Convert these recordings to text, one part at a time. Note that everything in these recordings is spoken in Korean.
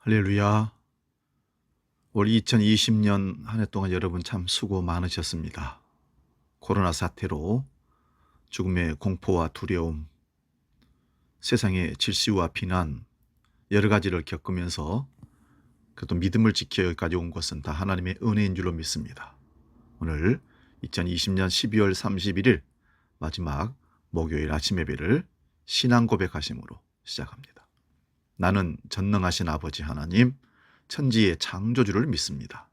할렐루야. 올 2020년 한 해 동안 여러분 참 수고 많으셨습니다. 코로나 사태로 죽음의 공포와 두려움, 세상의 질시와 비난 여러 가지를 겪으면서 그래도 믿음을 지켜 여기까지 온 것은 다 하나님의 은혜인 줄로 믿습니다. 오늘 2020년 12월 31일 마지막 목요일 아침 예배를 신앙 고백하심으로 시작합니다. 나는 전능하신 아버지 하나님, 천지의 창조주를 믿습니다.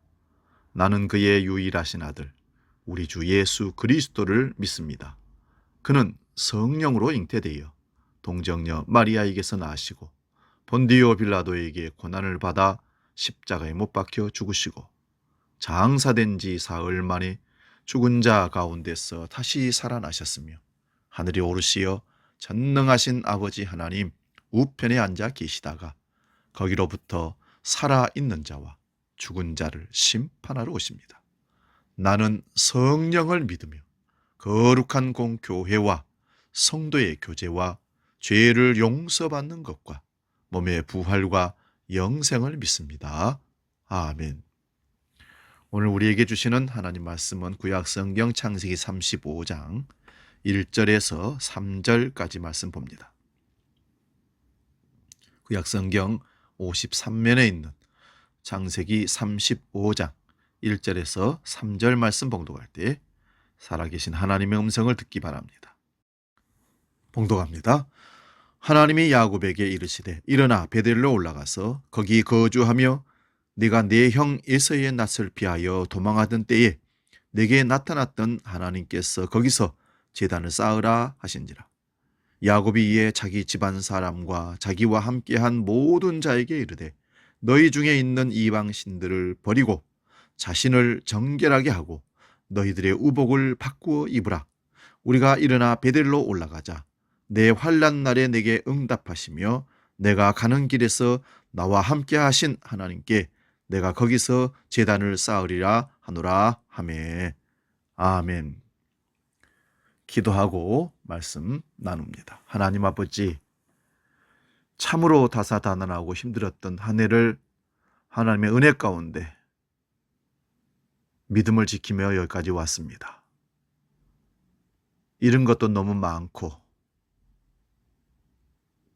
나는 그의 유일하신 아들, 우리 주 예수 그리스도를 믿습니다. 그는 성령으로 잉태되어 동정녀 마리아에게서 나시고 본디오 빌라도에게 고난을 받아 십자가에 못 박혀 죽으시고 장사된 지 사흘 만에 죽은 자 가운데서 다시 살아나셨으며 하늘에 오르시어 전능하신 아버지 하나님 우편에 앉아 계시다가 거기로부터 살아있는 자와 죽은 자를 심판하러 오십니다. 나는 성령을 믿으며 거룩한 공교회와 성도의 교제와 죄를 용서받는 것과 몸의 부활과 영생을 믿습니다. 아멘. 오늘 우리에게 주시는 하나님 말씀은 구약성경 창세기 35장 1절에서 3절까지 말씀 봅니다. 구약성경 53면에 있는 창세기 35장 1절에서 3절 말씀 봉독할 때 살아계신 하나님의 음성을 듣기 바랍니다. 봉독합니다. 하나님이 야곱에게 이르시되 일어나 베델로 올라가서 거기 거주하며 네가 네 형 에서의 낯을 피하여 도망하던 때에 네게 나타났던 하나님께서 거기서 제단을 쌓으라 하신지라. 야곱이 이에 자기 집안 사람과 자기와 함께한 모든 자에게 이르되 너희 중에 있는 이방 신들을 버리고 자신을 정결하게 하고 너희들의 우복을 바꾸어 입으라. 우리가 일어나 베델로 올라가자. 내 환난 날에 내게 응답하시며 내가 가는 길에서 나와 함께 하신 하나님께 내가 거기서 제단을 쌓으리라 하노라 하매. 아멘. 기도하고 말씀 나눕니다. 하나님 아버지, 참으로 다사다난하고 힘들었던 한 해를 하나님의 은혜 가운데 믿음을 지키며 여기까지 왔습니다. 잃은 것도 너무 많고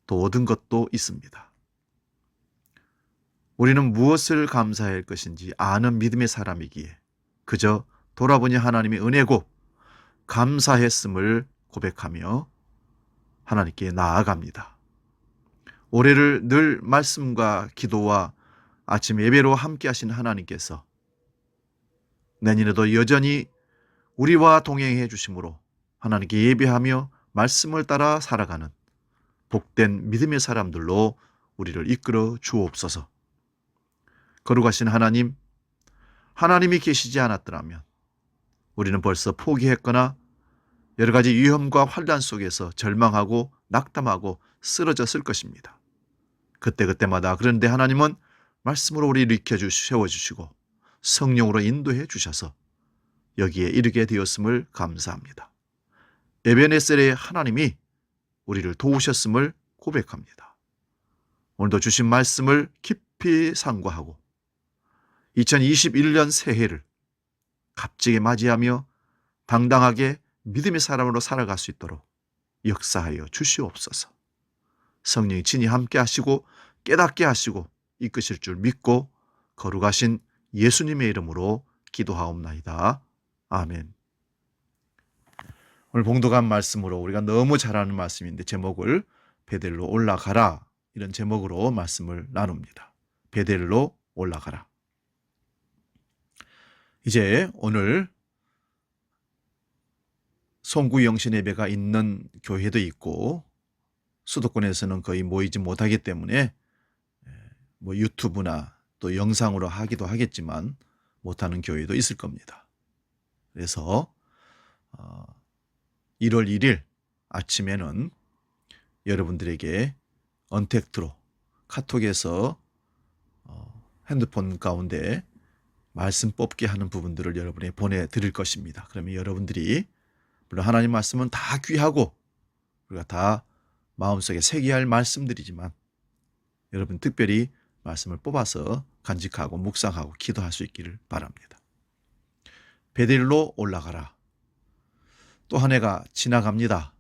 또 얻은 것도 있습니다. 우리는 무엇을 감사해야 할 것인지 아는 믿음의 사람이기에 그저 돌아보니 하나님의 은혜고 감사했음을 고백하며 하나님께 나아갑니다. 올해를 늘 말씀과 기도와 아침 예배로 함께 하신 하나님께서 내년에도 여전히 우리와 동행해 주심으로 하나님께 예배하며 말씀을 따라 살아가는 복된 믿음의 사람들로 우리를 이끌어 주옵소서. 거룩하신 하나님, 하나님이 계시지 않았더라면 우리는 벌써 포기했거나 여러 가지 위험과 환난 속에서 절망하고 낙담하고 쓰러졌을 것입니다. 그때마다 그런데 하나님은 말씀으로 우리를 세워주시고 성령으로 인도해 주셔서 여기에 이르게 되었음을 감사합니다. 에베네셀의 하나님이 우리를 도우셨음을 고백합니다. 오늘도 주신 말씀을 깊이 상고하고 2021년 새해를 값지게 맞이하며 당당하게 믿음의 사람으로 살아갈 수 있도록 역사하여 주시옵소서. 성령이 친히 함께 하시고 깨닫게 하시고 이끄실 줄 믿고 거룩하신 예수님의 이름으로 기도하옵나이다. 아멘. 오늘 봉독한 말씀으로 우리가 너무 잘 아는 말씀인데 제목을 베델로 올라가라 이런 제목으로 말씀을 나눕니다. 베델로 올라가라. 이제 오늘 송구 영신 예배가 있는 교회도 있고 수도권에서는 거의 모이지 못하기 때문에 유튜브나 또 영상으로 하기도 하겠지만 못하는 교회도 있을 겁니다. 그래서 1월 1일 아침에는 여러분들에게 언택트로 카톡에서 핸드폰 가운데 말씀 뽑게 하는 부분들을 여러분에게 보내드릴 것입니다. 그러면 여러분들이 물론 하나님 말씀은 다 귀하고 우리가 다 마음속에 새겨야 할 말씀들이지만 여러분 특별히 말씀을 뽑아서 간직하고 묵상하고 기도할 수 있기를 바랍니다. 베델로 올라가라. 또 한 해가 지나갑니다.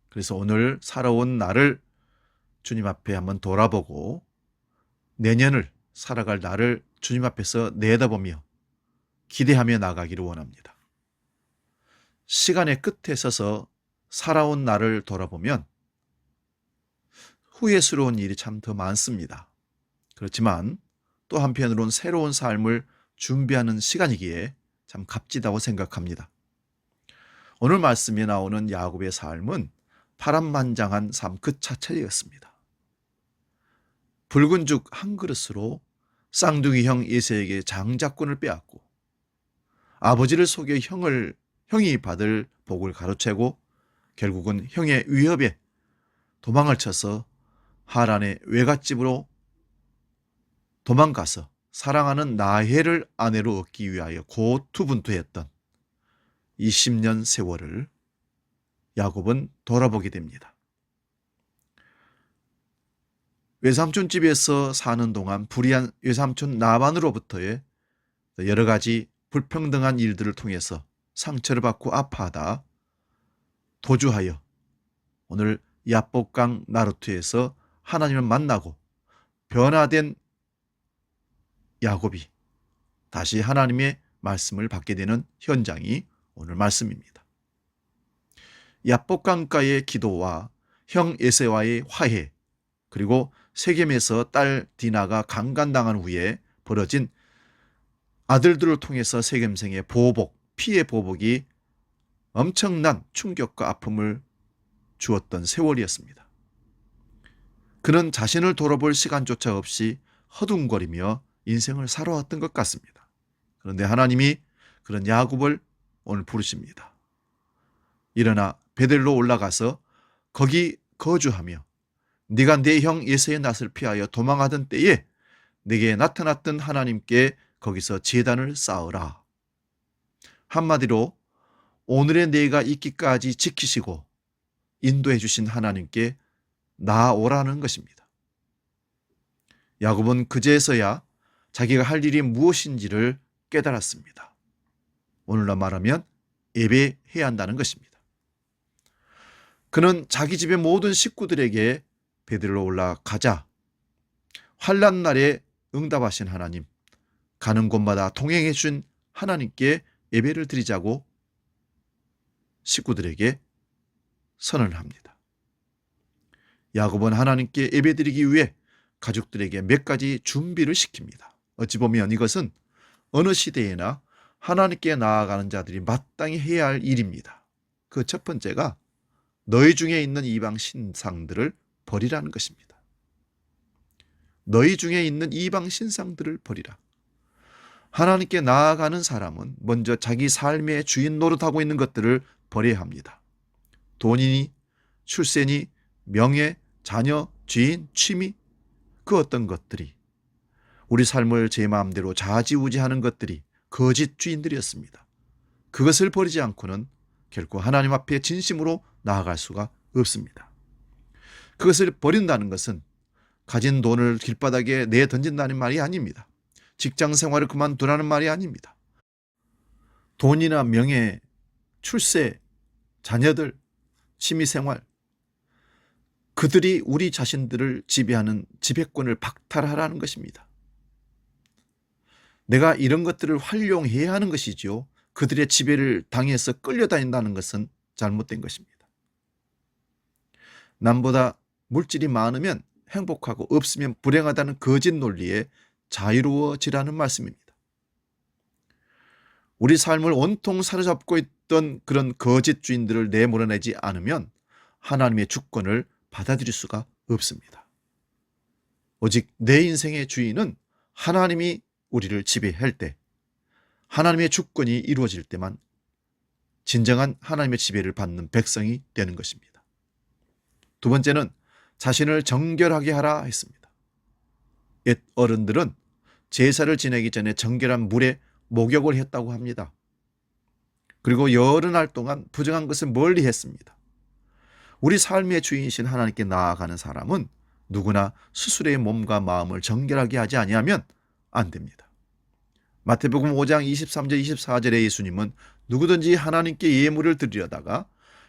그래서 오늘 살아온 날을 주님 앞에 한번 돌아보고 내년을 살아갈 날을 주님 앞에서 내다보며 기대하며 나가기를 원합니다. 시간의 끝에 서서 살아온 날을 돌아보면 후회스러운 일이 참 더 많습니다. 그렇지만 또 한편으로는 새로운 삶을 준비하는 시간이기에 참 값지다고 생각합니다. 오늘 말씀에 나오는 야곱의 삶은 파란만장한 삶 그 자체였습니다. 붉은 죽 한 그릇으로 쌍둥이 형 에서에게 장자권을 빼앗고 아버지를 속여 형이 받을 복을 가로채고 결국은 형의 위협에 도망을 쳐서 하란의 외갓집으로 도망가서 사랑하는 나헬을 아내로 얻기 위하여 고투분투했던 이 10년 세월을 야곱은 돌아보게 됩니다. 외삼촌 집에서 사는 동안 불의한 외삼촌 라반으로부터의 여러 가지 불평등한 일들을 통해서 상처를 받고 아파하다 도주하여 오늘 야복강 나루트에서 하나님을 만나고 변화된 야곱이 다시 하나님의 말씀을 받게 되는 현장이 오늘 말씀입니다. 야복강가의 기도와 형 에세와의 화해, 그리고 세겜에서 딸 디나가 강간당한 후에 벌어진 아들들을 통해서 세겜생의 보복, 피해 보복이 엄청난 충격과 아픔을 주었던 세월이었습니다. 그는 자신을 돌아볼 시간조차 없이 허둥거리며 인생을 살아왔던 것 같습니다. 그런데 하나님이 그런 야곱을 오늘 부르십니다. 일어나 베델로 올라가서 거기 거주하며 네가 내 형 에서의 낯을 피하여 도망하던 때에 네게 나타났던 하나님께 거기서 제단을 쌓으라. 한마디로 오늘의 내가 있기까지 지키시고 인도해 주신 하나님께 나아오라는 것입니다. 야곱은 그제서야 자기가 할 일이 무엇인지를 깨달았습니다. 오늘날 말하면 예배해야 한다는 것입니다. 그는 자기 집의 모든 식구들에게 베들로 올라가자 환난 날에 응답하신 하나님, 가는 곳마다 동행해 주신 하나님께 예배를 드리자고 식구들에게 선언을 합니다. 야곱은 하나님께 예배드리기 위해 가족들에게 몇 가지 준비를 시킵니다. 어찌 보면 이것은 어느 시대에나 하나님께 나아가는 자들이 마땅히 해야 할 일입니다. 그 첫 번째가 너희 중에 있는 이방 신상들을 버리라는 것입니다. 너희 중에 있는 이방 신상들을 버리라. 하나님께 나아가는 사람은 먼저 자기 삶의 주인 노릇하고 있는 것들을 버려야 합니다. 돈이니 출세니 명예, 자녀, 지인, 취미, 그 어떤 것들이 우리 삶을 제 마음대로 좌지우지하는 것들이 거짓 주인들이었습니다. 그것을 버리지 않고는 결코 하나님 앞에 진심으로 나아갈 수가 없습니다. 그것을 버린다는 것은 가진 돈을 길바닥에 내던진다는 말이 아닙니다. 직장 생활을 그만두라는 말이 아닙니다. 돈이나 명예, 출세, 자녀들, 취미생활, 그들이 우리 자신들을 지배하는 지배권을 박탈하라는 것입니다. 내가 이런 것들을 활용해야 하는 것이죠. 그들의 지배를 당해서 끌려다닌다는 것은 잘못된 것입니다. 남보다 물질이 많으면 행복하고 없으면 불행하다는 거짓 논리에 자유로워지라는 말씀입니다. 우리 삶을 온통 사로잡고 있던 그런 거짓 주인들을 내몰아내지 않으면 하나님의 주권을 받아들일 수가 없습니다. 오직 내 인생의 주인은 하나님이 우리를 지배할 때, 하나님의 주권이 이루어질 때만 진정한 하나님의 지배를 받는 백성이 되는 것입니다. 두 번째는 자신을 정결하게 하라 했습니다. 옛 어른들은 제사를 지내기 전에 정결한 물에 목욕을 했다고 합니다. 그리고 여러 동안 부정한 것을 멀리 했습니다. 우리 삶의 주인이신 하나님께 나아가는 사람은 누구나 스스로의 몸과 마음을 정결하게 하지 아니하면 안 됩니다. 마태복음 5장 23절 24절에 예수님은 누구든지 하나님께 예물을 드리려다가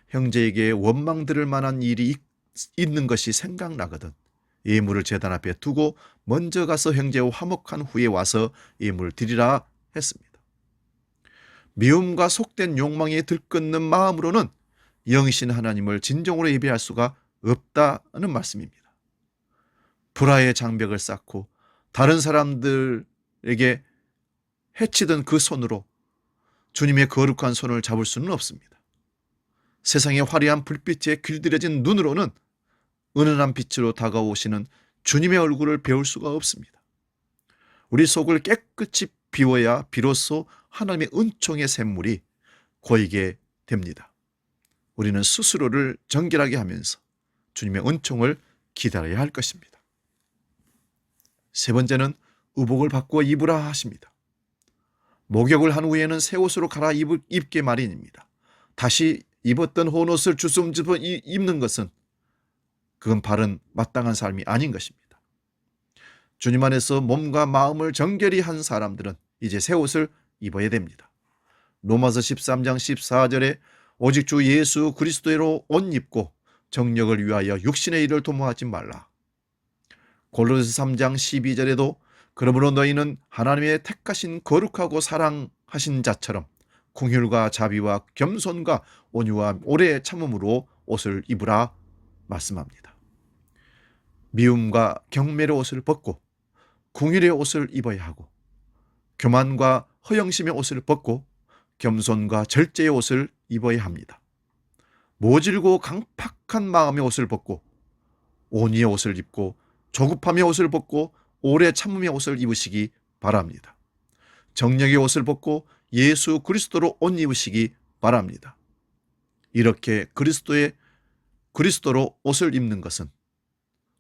형제에게 원망 들을 만한 일이 있는 것이 생각나거든 예물을 제단 앞에 두고 먼저 가서 형제와 화목한 후에 와서 예물을 드리라 했습니다. 미움과 속된 욕망에 들끓는 마음으로는 영이신 하나님을 진정으로 예배할 수가 없다는 말씀입니다. 불화의 장벽을 쌓고 다른 사람들에게 해치던 그 손으로 주님의 거룩한 손을 잡을 수는 없습니다. 세상의 화려한 불빛에 길들여진 눈으로는 은은한 빛으로 다가오시는 주님의 얼굴을 배울 수가 없습니다. 우리 속을 깨끗이 비워야 비로소 하나님의 은총의 샘물이 고이게 됩니다. 우리는 스스로를 정결하게 하면서 주님의 은총을 기다려야 할 것입니다. 세 번째는 의복을 바꾸어 입으라 하십니다. 목욕을 한 후에는 새 옷으로 갈아입게 마련입니다. 다시 입었던 헌옷을 주섬주섬 입는 것은 그건 바른 마땅한 삶이 아닌 것입니다. 주님 안에서 몸과 마음을 정결히 한 사람들은 이제 새 옷을 입어야 됩니다. 로마서 13장 14절에 오직 주 예수 그리스도로 옷 입고 정력을 위하여 육신의 일을 도모하지 말라. 골로새 3장 12절에도 그러므로 너희는 하나님의 택하신 거룩하고 사랑하신 자처럼 긍휼과 자비와 겸손과 온유와 오래 참음으로 옷을 입으라 말씀합니다. 미움과 경멸의 옷을 벗고 긍휼의 옷을 입어야 하고 교만과 허영심의 옷을 벗고 겸손과 절제의 옷을 입어야 합니다. 모질고 강팍한 마음의 옷을 벗고 온유의 옷을 입고 조급함의 옷을 벗고 오래 참음의 옷을 입으시기 바랍니다. 정력의 옷을 벗고 예수 그리스도로 옷 입으시기 바랍니다. 이렇게 그리스도로 옷을 입는 것은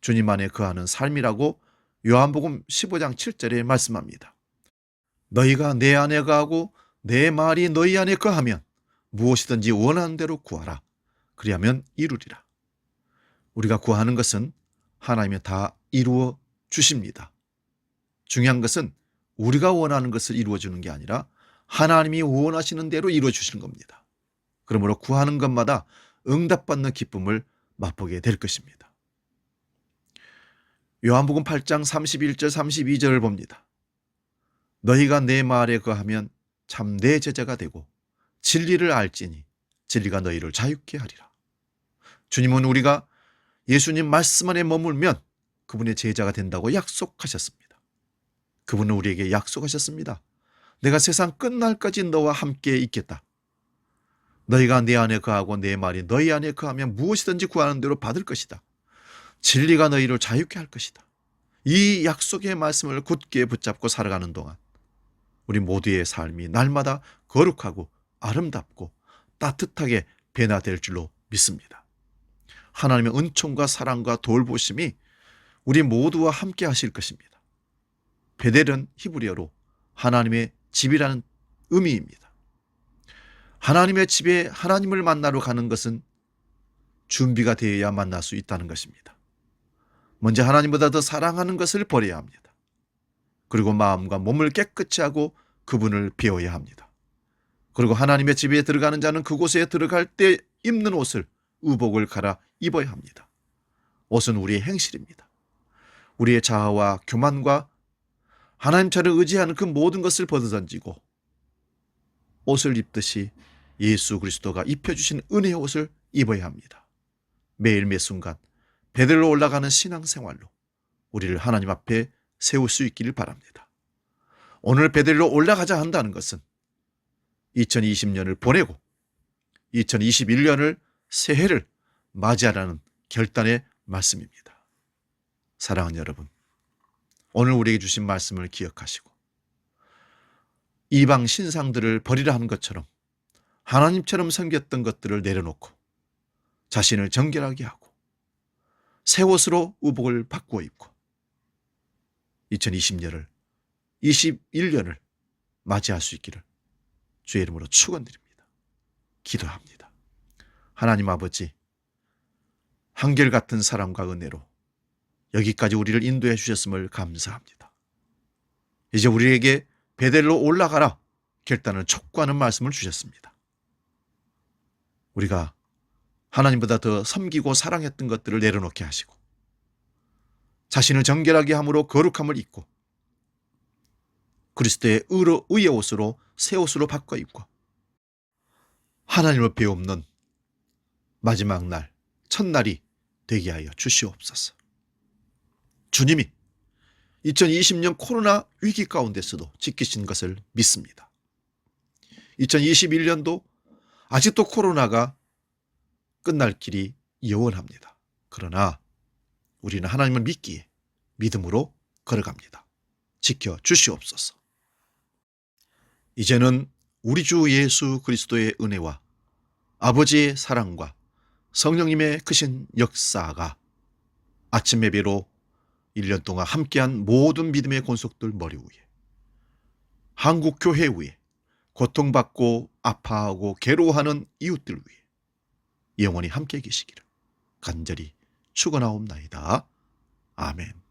주님 안에 거하는 삶이라고 요한복음 15장 7절에 말씀합니다. 너희가 내 안에 거하고 내 말이 너희 안에 거하면 무엇이든지 원하는 대로 구하라. 그리하면 이루리라. 우리가 구하는 것은 하나님이 다 이루어 주십니다. 중요한 것은 우리가 원하는 것을 이루어 주는 게 아니라 하나님이 원하시는 대로 이루어 주시는 겁니다. 그러므로 구하는 것마다 응답받는 기쁨을 맛보게 될 것입니다. 요한복음 8장 31절 32절을 봅니다. 너희가 내 말에 거하면 참 내 제자가 되고 진리를 알지니 진리가 너희를 자유케 하리라. 주님은 우리가 예수님 말씀 안에 머물면 그분의 제자가 된다고 약속하셨습니다. 그분은 우리에게 약속하셨습니다. 내가 세상 끝날까지 너와 함께 있겠다. 너희가 내 안에 거하고 내 말이 너희 안에 거하면 무엇이든지 구하는 대로 받을 것이다. 진리가 너희를 자유케 할 것이다. 이 약속의 말씀을 굳게 붙잡고 살아가는 동안 우리 모두의 삶이 날마다 거룩하고 아름답고 따뜻하게 변화될 줄로 믿습니다. 하나님의 은총과 사랑과 돌보심이 우리 모두와 함께 하실 것입니다. 베델은 히브리어로 하나님의 집이라는 의미입니다. 하나님의 집에 하나님을 만나러 가는 것은 준비가 되어야 만날 수 있다는 것입니다. 먼저 하나님보다 더 사랑하는 것을 버려야 합니다. 그리고 마음과 몸을 깨끗이 하고 그분을 배워야 합니다. 그리고 하나님의 집에 들어가는 자는 그곳에 들어갈 때 입는 옷을 의복을 갈아 입어야 합니다. 옷은 우리의 행실입니다. 우리의 자아와 교만과 하나님처럼 의지하는 그 모든 것을 벗어던지고 옷을 입듯이 예수 그리스도가 입혀주신 은혜의 옷을 입어야 합니다. 매일 매 순간 베델로 올라가는 신앙생활로 우리를 하나님 앞에 세울 수 있기를 바랍니다. 오늘 베델로 올라가자 한다는 것은 2020년을 보내고 2021년을 새해를 맞이하라는 결단의 말씀입니다. 사랑하는 여러분, 오늘 우리에게 주신 말씀을 기억하시고 이방 신상들을 버리라 하는 것처럼 하나님처럼 섬겼던 것들을 내려놓고 자신을 정결하게 하고 새 옷으로 의복을 바꾸어 입고 2021년을 맞이할 수 있기를 주의 이름으로 축원드립니다. 기도합니다. 하나님 아버지, 한결같은 사랑과 은혜로 여기까지 우리를 인도해 주셨음을 감사합니다. 이제 우리에게 베델로 올라가라 결단을 촉구하는 말씀을 주셨습니다. 우리가 하나님보다 더 섬기고 사랑했던 것들을 내려놓게 하시고 자신을 정결하게 함으로 거룩함을 입고 그리스도의 의로 의의 옷으로 새 옷으로 바꿔 입고 하나님을 배움는 마지막 날 첫날이 되게 하여 주시옵소서. 주님이 2020년 코로나 위기 가운데서도 지키신 것을 믿습니다. 2021년도 아직도 코로나가 끝날 길이 영원합니다. 그러나 우리는 하나님을 믿기에 믿음으로 걸어갑니다. 지켜 주시옵소서. 이제는 우리 주 예수 그리스도의 은혜와 아버지의 사랑과 성령님의 크신 역사가 아침 예배로 1년 동안 함께한 모든 믿음의 권속들 머리 위에, 한국 교회 위에, 고통받고 아파하고 괴로워하는 이웃들 위에 영원히 함께 계시기를 간절히 축원하옵나이다. 아멘.